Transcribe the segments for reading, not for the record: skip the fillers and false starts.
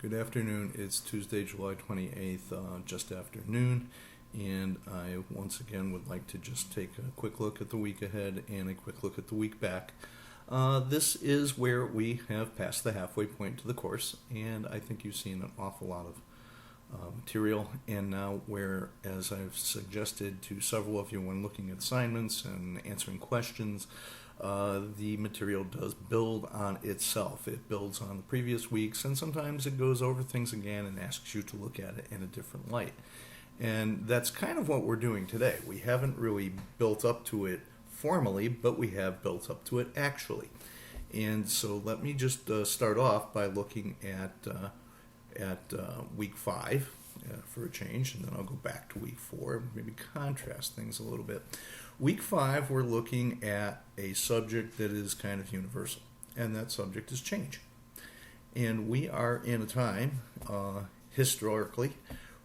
Good afternoon. It's Tuesday, July 28th, just after noon, and I once again would like to just take a quick look at the week ahead and a quick look at the week back. This is where we have passed the halfway point to the course, and I think you've seen an awful lot of material, and now where, as I've suggested to several of you when looking at assignments and answering questions, the material does build on itself. It builds on the previous weeks, and sometimes it goes over things again and asks you to look at it in a different light. And that's kind of what we're doing today. We haven't really built up to it formally, but we have built up to it actually. And so let me just start off by looking at week 5 for a change, and then I'll go back to week 4, maybe contrast things a little bit. Week 5, we're looking at a subject that is kind of universal, and that subject is change. And we are in a time, historically,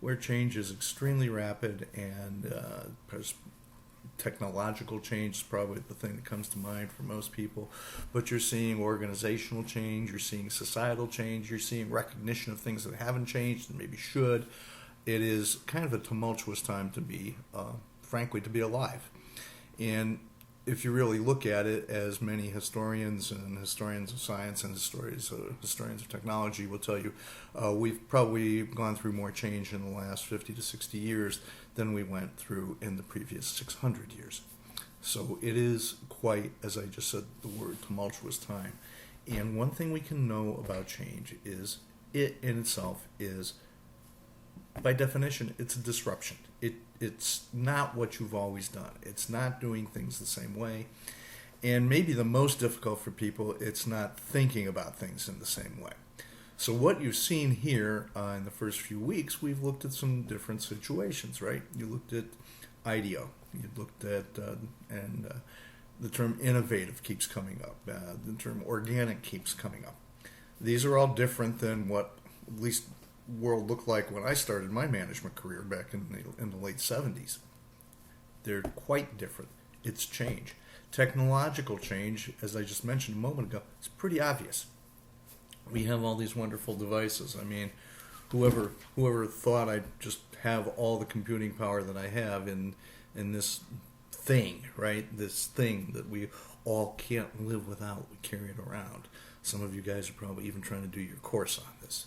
where change is extremely rapid, and technological change is probably the thing that comes to mind for most people. But you're seeing organizational change, you're seeing societal change, you're seeing recognition of things that haven't changed and maybe should. It is kind of a tumultuous time to be, frankly, to be alive. And if you really look at it, as many historians and historians of science and historians of technology will tell you, we've probably gone through more change in the last 50 to 60 years than we went through in the previous 600 years. So it is quite, as I just said, the word tumultuous time. And one thing we can know about change is it in itself is, by definition, it's a disruption. It's not what you've always done. It's not doing things the same way. And maybe the most difficult for people, it's not thinking about things in the same way. So what you've seen here in the first few weeks, we've looked at some different situations, right? You looked at IDEO. You looked at, the term innovative keeps coming up. The term organic keeps coming up. These are all different than what, at least, world looked like when I started my management career back in the late 70s. They're quite different. It's change. Technological change, as I just mentioned a moment ago, is pretty obvious. We have all these wonderful devices. I mean, whoever thought I'd just have all the computing power that I have in this thing, right? This thing that we all can't live without. We carry it around. Some of you guys are probably even trying to do your course on this.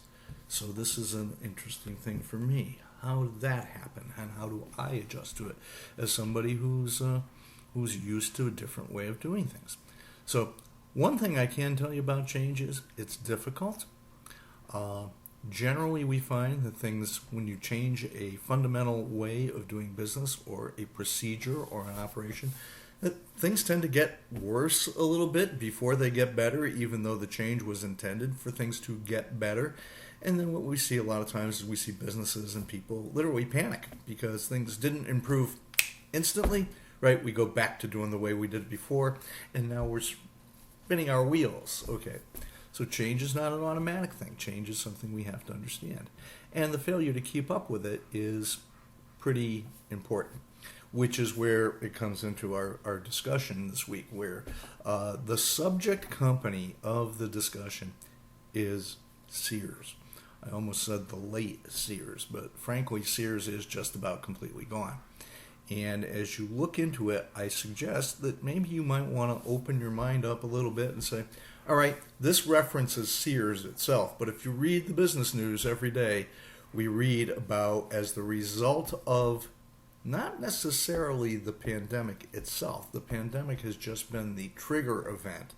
So this is an interesting thing for me. How did that happen, and how do I adjust to it as somebody who's used to a different way of doing things? So one thing I can tell you about change is it's difficult. Generally, we find that things, when you change a fundamental way of doing business or a procedure or an operation, that things tend to get worse a little bit before they get better, even though the change was intended for things to get better. And then what we see a lot of times is we see businesses and people literally panic because things didn't improve instantly, right? We go back to doing the way we did it before, and now we're spinning our wheels. Okay, so change is not an automatic thing. Change is something we have to understand. And the failure to keep up with it is pretty important, which is where it comes into our discussion this week, where the subject company of the discussion is Sears. I almost said the late Sears, but frankly, Sears is just about completely gone. And as you look into it, I suggest that maybe you might want to open your mind up a little bit and say, all right, this references Sears itself, but if you read the business news every day, we read about, as the result of not necessarily the pandemic itself. The pandemic has just been the trigger event.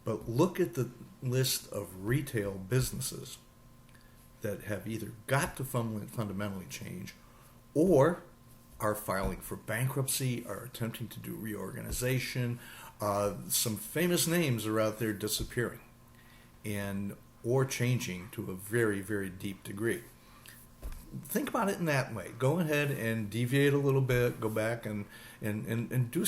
But look at the list of retail businesses that have either got to fundamentally change or are filing for bankruptcy, are attempting to do reorganization. Some famous names are out there disappearing or changing to a very, very deep degree. Think about it in that way. Go ahead and deviate a little bit, go back and do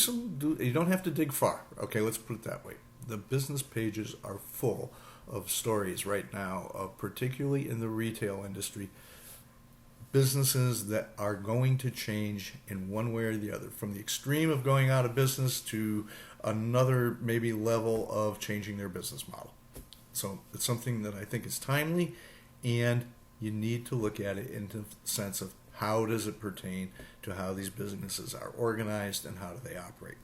you don't have to dig far. Okay, let's put it that way. The business pages are full of stories right now, particularly in the retail industry, businesses that are going to change in one way or the other, from the extreme of going out of business to another maybe level of changing their business model. So it's something that I think is timely, And you need to look at it in the sense of how does it pertain to how these businesses are organized and how do they operate.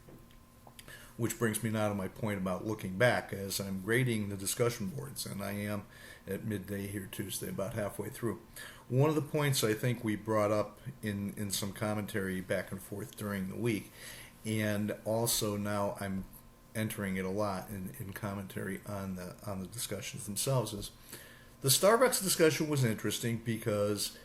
Which brings me now to my point about looking back as I'm grading the discussion boards, and I am at midday here Tuesday, about halfway through. One of the points I think we brought up in some commentary back and forth during the week, and also now I'm entering it a lot in commentary on the discussions themselves, is the Starbucks discussion was interesting because,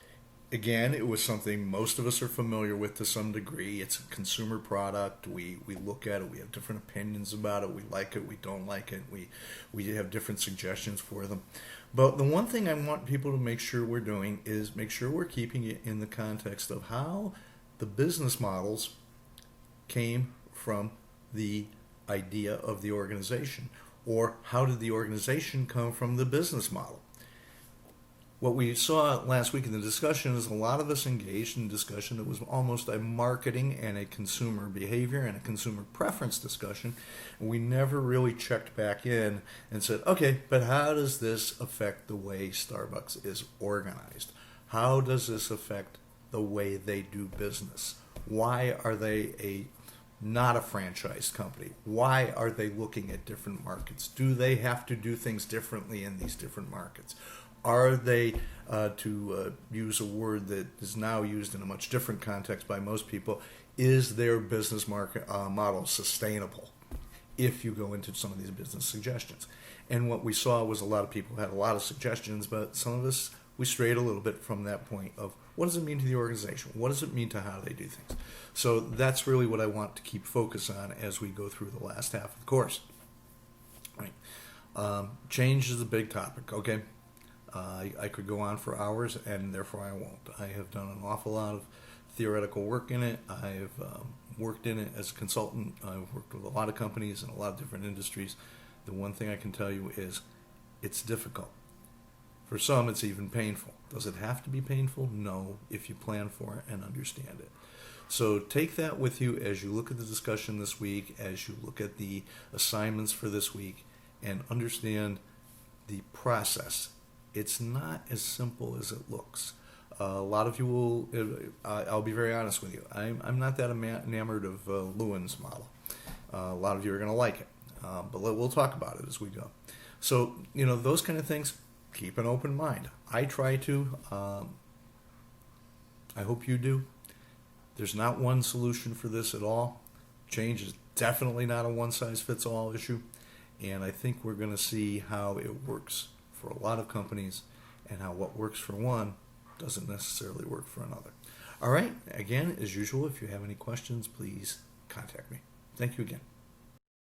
again, it was something most of us are familiar with to some degree. It's a consumer product. We look at it. We have different opinions about it. We like it. We don't like it. We have different suggestions for them. But the one thing I want people to make sure we're doing is make sure we're keeping it in the context of how the business models came from the idea of the organization, or how did the organization come from the business model. What we saw last week in the discussion is a lot of us engaged in discussion that was almost a marketing and a consumer behavior and a consumer preference discussion. And we never really checked back in and said, okay, but how does this affect the way Starbucks is organized? How does this affect the way they do business? Why are they not a franchise company? Why are they looking at different markets? Do they have to do things differently in these different markets? Are they, to use a word that is now used in a much different context by most people, is their business model sustainable if you go into some of these business suggestions? And what we saw was a lot of people had a lot of suggestions, but some of us, we strayed a little bit from that point of what does it mean to the organization? What does it mean to how they do things? So that's really what I want to keep focus on as we go through the last half of the course. Right. Change is a big topic, okay? I could go on for hours, and therefore I won't. I have done an awful lot of theoretical work in it. I have worked in it as a consultant. I've worked with a lot of companies in a lot of different industries. The one thing I can tell you is it's difficult. For some, it's even painful. Does it have to be painful? No, if you plan for it and understand it. So take that with you as you look at the discussion this week, as you look at the assignments for this week, and understand the process. It's not as simple as it looks. A lot of you will, I'll be very honest with you, I'm not that enamored of Lewin's model. A lot of you are going to like it, but we'll talk about it as we go. So, those kind of things, keep an open mind. I try to. I hope you do. There's not one solution for this at all. Change is definitely not a one-size-fits-all issue, and I think we're going to see how it works for a lot of companies, and how what works for one doesn't necessarily work for another. All right, again, as usual, if you have any questions, please contact me. Thank you again.